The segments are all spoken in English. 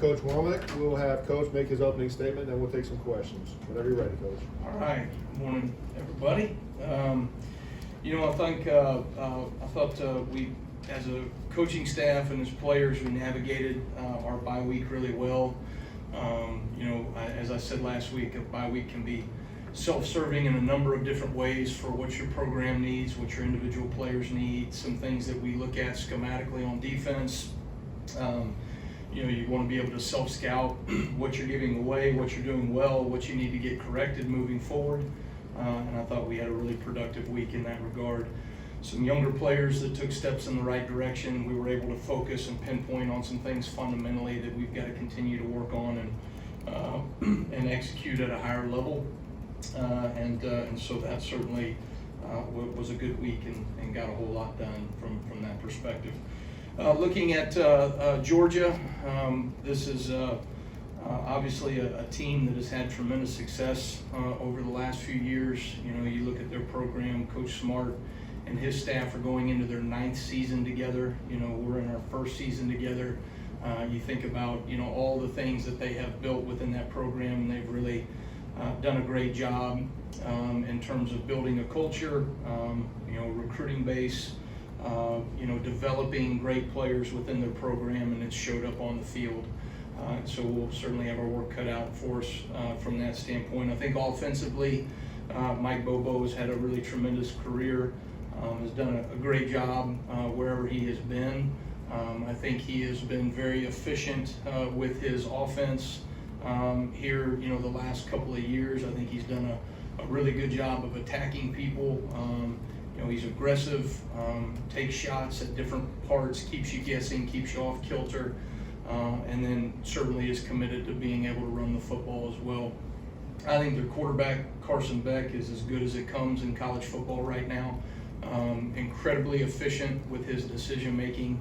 Coach Wommack. We'll have Coach make his opening statement, and we'll take some questions. Whenever you're ready, Coach. All right. Good morning, everybody. I think I thought we, as a coaching staff and as players, we navigated our bye week really well. As I said last week, a bye week can be self-serving in a number of different ways for what your program needs, what your individual players need, some things that we look at schematically on defense. You want to be able to self-scout what you're giving away, what you're doing well, what you need to get corrected moving forward. And I thought we had a really productive week in that regard. Some younger players that took steps in the right direction. We were able to focus and pinpoint on some things fundamentally that we've got to continue to work on and execute at a higher level. And so that certainly was a good week and got a whole lot done from that perspective. Looking at Georgia, this is obviously a team that has had tremendous success over the last few years. You look at their program, Coach Smart and his staff are going into their 9th season together. We're in our 1st season together. You think about, all the things that they have built within that program, and they've really done a great job in terms of building a culture, recruiting base, developing great players within their program, and it's showed up on the field. So we'll certainly have our work cut out for us from that standpoint. I think offensively, Mike Bobo has had a really tremendous career, has done a great job wherever he has been. I think he has been very efficient with his offense here, the last couple of years. I think he's done a really good job of attacking people. He's aggressive, takes shots at different parts, keeps you guessing, keeps you off kilter, and then certainly is committed to being able to run the football as well. I think their quarterback, Carson Beck, is as good as it comes in college football right now. Incredibly efficient with his decision making,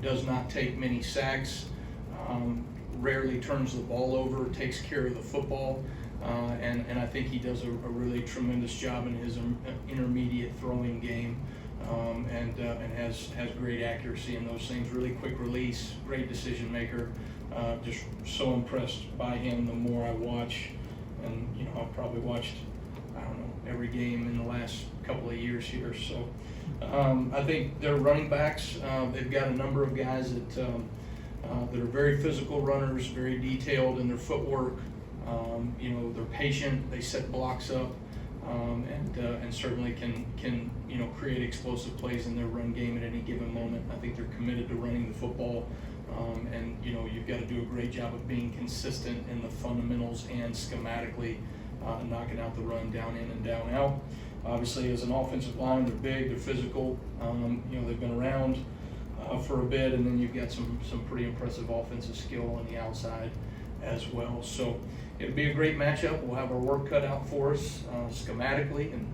does not take many sacks, rarely turns the ball over, takes care of the football. And I think he does a really tremendous job in his intermediate throwing game, and has great accuracy in those things. Really quick release, great decision maker. Just so impressed by him the more I watch, and I've probably watched every game in the last couple of years here. So I think their running backs, they've got a number of guys that are very physical runners, very detailed in their footwork. They're patient, they set blocks up, and certainly can create explosive plays in their run game at any given moment. I think they're committed to running the football, and you've got to do a great job of being consistent in the fundamentals and schematically knocking out the run down in and down out. Obviously, as an offensive line, they're big, they're physical. They've been around for a bit, and then you've got some pretty impressive offensive skill on the outside as well. So it'll be a great matchup. We'll have our work cut out for us schematically and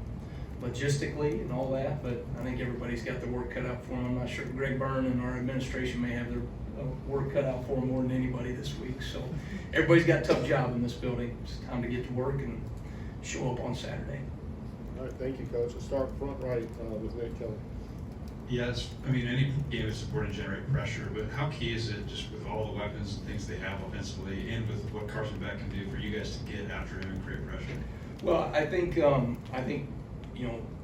logistically and all that, but I think everybody's got their work cut out for them. I'm not sure Greg Byrne and our administration may have their work cut out for them more than anybody this week. So everybody's got a tough job in this building. It's time to get to work and show up on Saturday. All right, thank you, Coach. Let's start front right with Nate Kelly. Yes, any game is important to generate pressure, but how key is it, just with all the weapons and things they have offensively, and with what Carson Beck can do, for you guys to get after him and create pressure? Well, I think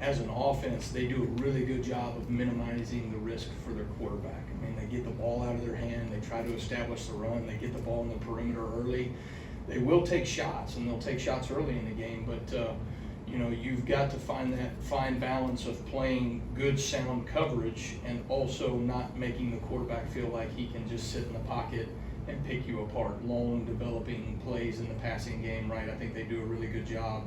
as an offense, they do a really good job of minimizing the risk for their quarterback. They get the ball out of their hand, they try to establish the run, they get the ball in the perimeter early. They will take shots, and they'll take shots early in the game, but you've got to find that fine balance of playing good, sound coverage and also not making the quarterback feel like he can just sit in the pocket and pick you apart. Long, developing plays in the passing game, right? I think they do a really good job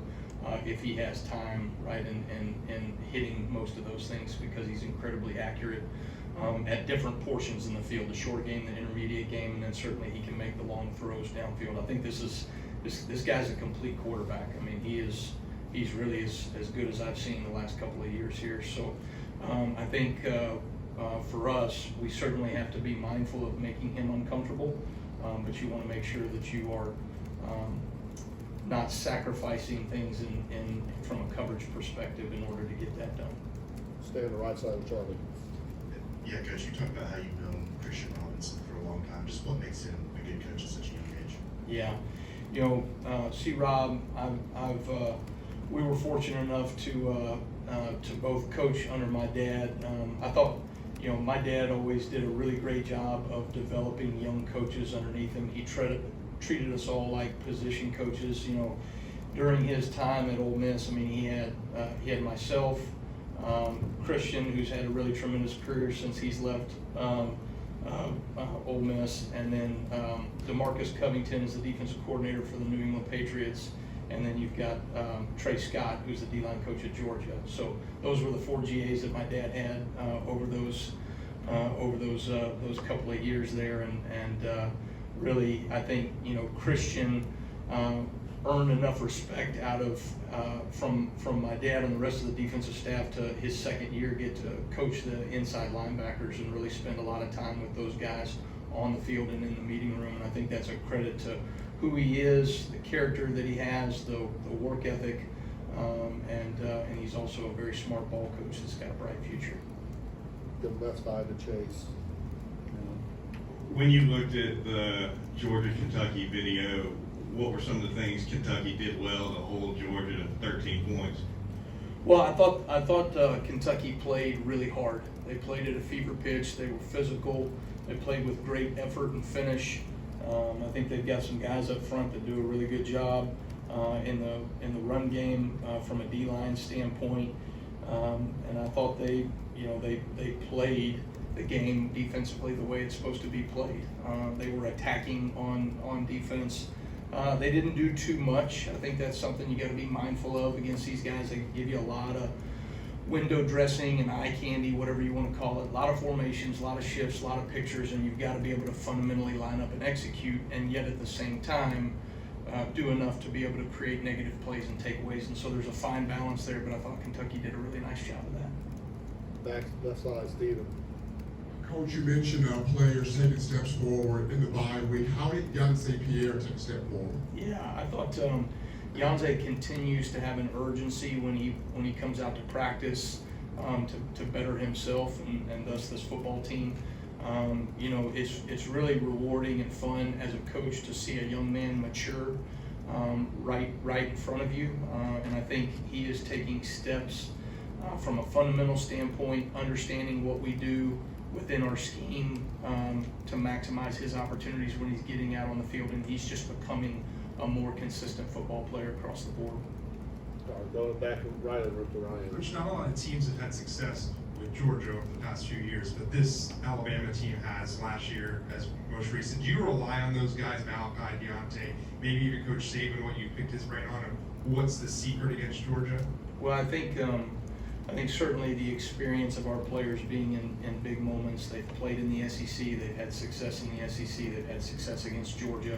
if he has time, right, and hitting most of those things, because he's incredibly accurate at different portions in the field, the short game, the intermediate game, and then certainly he can make the long throws downfield. I think this guy's a complete quarterback. He's really as good as I've seen the last couple of years here. So I think for us, we certainly have to be mindful of making him uncomfortable, but you want to make sure that you are not sacrificing things from a coverage perspective in order to get that done. Stay on the right side of Charlie. Yeah, Coach, you talked about how you've known Christian Robinson for a long time. Just what makes him a good coach Yeah, you know, see, Rob, we were fortunate enough to both coach under my dad. I thought, you know, my dad always did a really great job of developing young coaches underneath him. He treated us all like position coaches. You know, during his time at Ole Miss, I mean, he had myself, Christian, who's had a really tremendous career since he's left Ole Miss, and then DeMarcus Covington is the defensive coordinator for the New England Patriots, and then you've got Trey Scott, who's the D-line coach at Georgia. So those were the 4 GAs that my dad had over those couple of years there, and really, I think, you know, Christian earned enough respect out of from my dad and the rest of the defensive staff to his second year get to coach the inside linebackers and really spend a lot of time with those guys on the field and in the meeting room. And I think that's a credit to who he is, the character that he has, the work ethic, and he's also a very smart ball coach that's got a bright future. The best side to chase. When you looked at the Georgia-Kentucky video, what were some of the things Kentucky did well to hold Georgia to 13 points? Well, I thought Kentucky played really hard. They played at a fever pitch. They were physical. They played with great effort and finish. I think they've got some guys up front that do a really good job in the run game from a D-line standpoint. And I thought they played the game defensively the way it's supposed to be played. They were attacking on defense. They didn't do too much. I think that's something you got to be mindful of against these guys. They give you a lot of window dressing and eye candy, whatever you want to call it. A lot of formations, a lot of shifts, a lot of pictures, and you've got to be able to fundamentally line up and execute, and yet at the same time do enough to be able to create negative plays and takeaways. And so there's a fine balance there, but I thought Kentucky did a really nice job of that. Back left side, Steven. Coach, you mentioned players taking steps forward in the bye week. How did Yonsei Pierre take a step forward? Yeah, I thought Yonsei continues to have an urgency when he comes out to practice to better himself and thus this football team. You know, it's really rewarding and fun as a coach to see a young man mature right in front of you, and I think he is taking steps from a fundamental standpoint, understanding what we do within our scheme to maximize his opportunities when he's getting out on the field, and he's just becoming a more consistent football player across the board. Going back right over to Ryan. Which not a lot of teams have had success with Georgia over the past few years, but this Alabama team has last year as most recent. Do you rely on those guys, Malachi, Deontay, maybe even Coach Saban, what you picked his brain on, and what's the secret against Georgia? Well, I think certainly the experience of our players being in big moments. They've played in the SEC. They've had success in the SEC. They've had success against Georgia.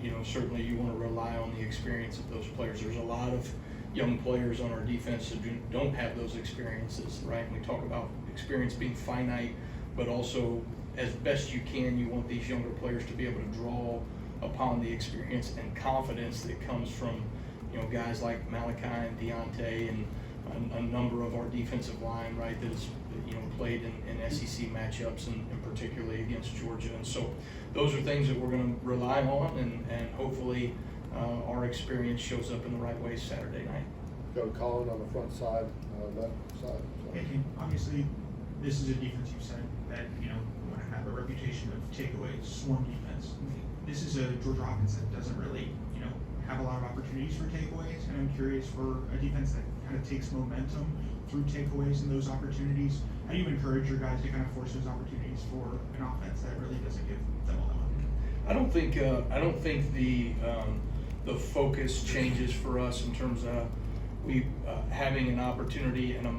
You know, certainly you want to rely on the experience of those players. There's a lot of young players on our defense that don't have those experiences, right? And we talk about experience being finite, but also as best you can, you want these younger players to be able to draw upon the experience and confidence that comes from, you know, guys like Malachi and Deontay and a number of our defensive line, right, that has, you know, played in SEC matchups and particularly against Georgia. And so those are things that we're going to rely on, and hopefully our experience shows up in the right way Saturday night. Go Colin on the front side, left side. Hey, Kane, obviously, this is a defense you said that, you know, want to have a reputation of takeaways, swarm defense. This is a Georgia offense that doesn't really, you know, have a lot of opportunities for takeaways, and I'm curious, for a defense that kind of takes momentum through takeaways and those opportunities, how do you encourage your guys to kind of force those opportunities for an offense that really doesn't give them a lot? I don't think the focus changes for us in terms of we having an opportunity and a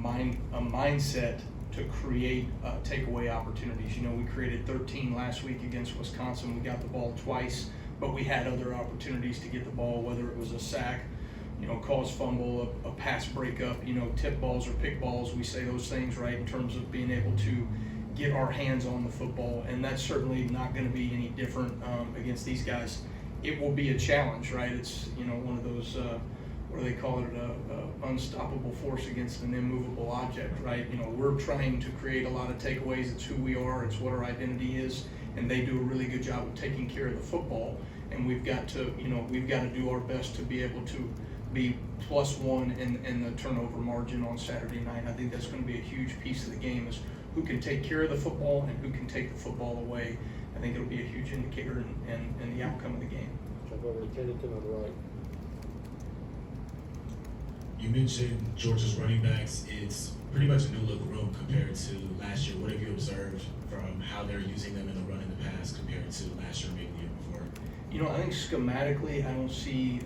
mindset to create takeaway opportunities. You know, we created 13 last week against Wisconsin. We got the ball twice, but we had other opportunities to get the ball, whether it was a sack, you know, cause fumble, a pass breakup, you know, tip balls or pick balls. We say those things, right, in terms of being able to get our hands on the football, and that's certainly not going to be any different against these guys. It will be a challenge, right? It's, you know, one of those, what do they call it, a unstoppable force against an immovable object, right? You know, we're trying to create a lot of takeaways. It's who we are. It's what our identity is, and they do a really good job of taking care of the football. And we've got to do our best to be able to be +1 in the turnover margin on Saturday night. I think that's going to be a huge piece of the game, is who can take care of the football and who can take the football away. I think it'll be a huge indicator in the outcome of the game. Jump over to Kennington on the right. You mentioned Georgia's running backs. It's pretty much a new look room compared to last year. What have you observed from how they're using them in the run in the past compared to last year, maybe the year before? I think schematically, I don't see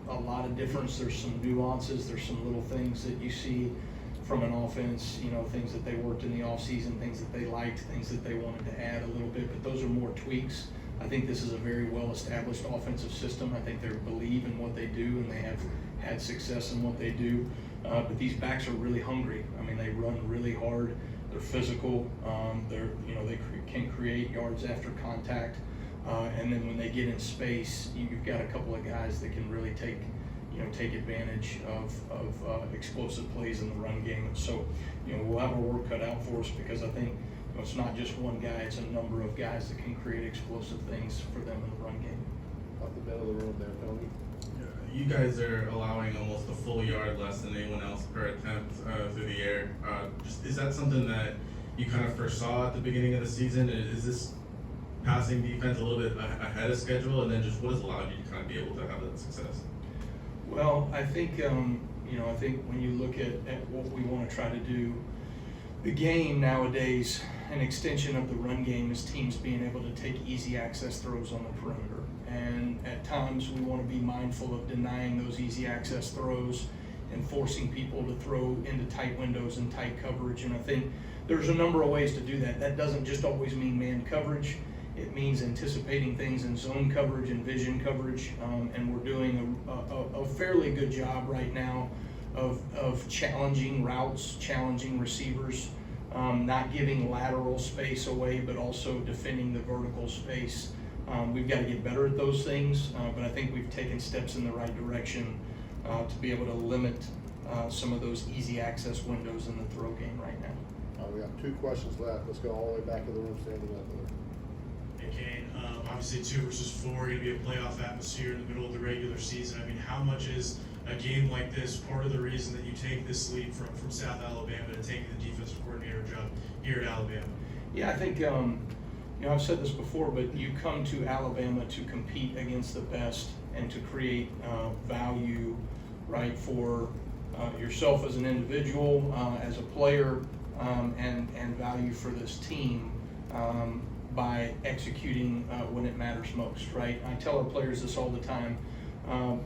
a lot of difference. There's some nuances. There's some little things that you see from an offense, things that they worked in the offseason, things that they liked, things that they wanted to add a little bit, but those are more tweaks. I think this is a very well-established offensive system. I think they believe in what they do, and they have had success in what they do. But these backs are really hungry. I mean, they run really hard. They're physical. They can create yards after contact. And then when they get in space, you've got a couple of guys that can really take advantage of explosive plays in the run game. And so, we'll have our work cut out for us, because I think it's not just one guy, it's a number of guys that can create explosive things for them in the run game. Up the middle of the room there, Tony. You guys are allowing almost a full yard less than anyone else per attempt through the air. Is that something that you kind of first saw at the beginning of the season? Is this passing defense a little bit ahead of schedule, and then just what has allowed you to kind of be able to have that success? Well, I think I think when you look at what we want to try to do, the game nowadays, an extension of the run game is teams being able to take easy access throws on the perimeter. And at times we want to be mindful of denying those easy access throws and forcing people to throw into tight windows and tight coverage. And I think there's a number of ways to do that. That doesn't just always mean man coverage. It means anticipating things in zone coverage and vision coverage. And we're doing a fairly good job right now of challenging routes, challenging receivers, not giving lateral space away, but also defending the vertical space. We've got to get better at those things, but I think we've taken steps in the right direction to be able to limit some of those easy access windows in the throw game right now. We got 2 questions left. Let's go all the way back to the room, standing up there. Hey, Kane, obviously 2 versus 4, going to be a playoff atmosphere in the middle of the regular season. I mean, how much is a game like this part of the reason that you take this leap from South Alabama to taking the defensive coordinator job here at Alabama? Yeah, I think, I've said this before, but you come to Alabama to compete against the best and to create value, right, for yourself as an individual, as a player, and value for this team by executing when it matters most, right? I tell our players this all the time.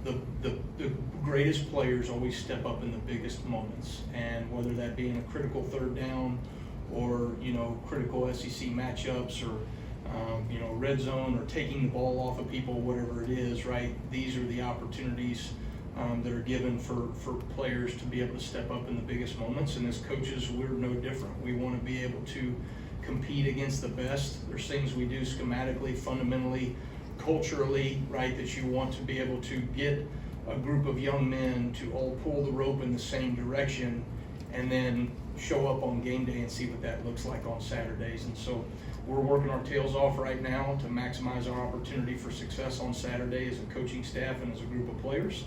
The greatest players always step up in the biggest moments, and whether that be in a critical 3rd down or critical SEC matchups or red zone or taking the ball off of people, whatever it is, right? These are the opportunities that are given for players to be able to step up in the biggest moments, and as coaches, we're no different. We want to be able to compete against the best. There's things we do schematically, fundamentally, culturally, right, that you want to be able to get a group of young men to all pull the rope in the same direction and then show up on game day and see what that looks like on Saturdays. And so we're working our tails off right now to maximize our opportunity for success on Saturday as a coaching staff and as a group of players,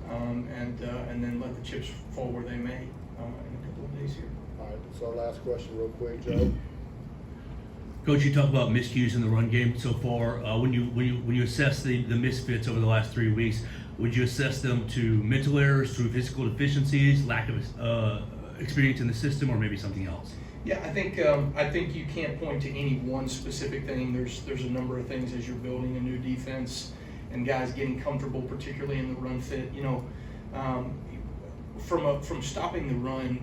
and then let the chips fall where they may in a couple of days here. All right, so our last question real quick, Joe. Coach, you talked about miscues in the run game so far. When you assess the misfits over the last 3 weeks, would you assess them to mental errors, through physical deficiencies, lack of experience in the system, or maybe something else? Yeah, I think you can't point to any one specific thing. There's a number of things as you're building a new defense and guys getting comfortable, particularly in the run fit. From stopping the run,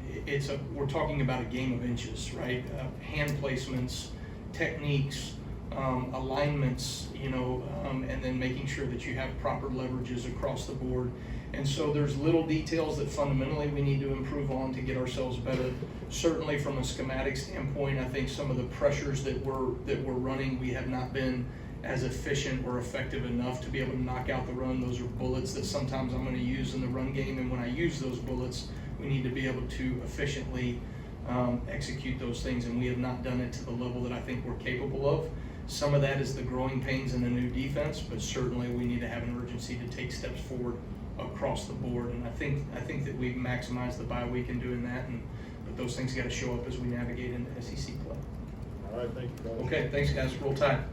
we're talking about a game of inches, right? Hand placements, techniques, alignments, and then making sure that you have proper leverages across the board. And so there's little details that fundamentally we need to improve on to get ourselves better. Certainly from a schematic standpoint, I think some of the pressures that we're running, we have not been as efficient or effective enough to be able to knock out the run. Those are bullets that sometimes I'm going to use in the run game, and when I use those bullets, we need to be able to efficiently execute those things, and we have not done it to the level that I think we're capable of. Some of that is the growing pains in the new defense, but certainly we need to have an urgency to take steps forward across the board. And I think that we've maximized the bye week in doing that, but those things got to show up as we navigate into SEC play. All right, thank you, Coach. Okay, thanks guys. Roll Tide.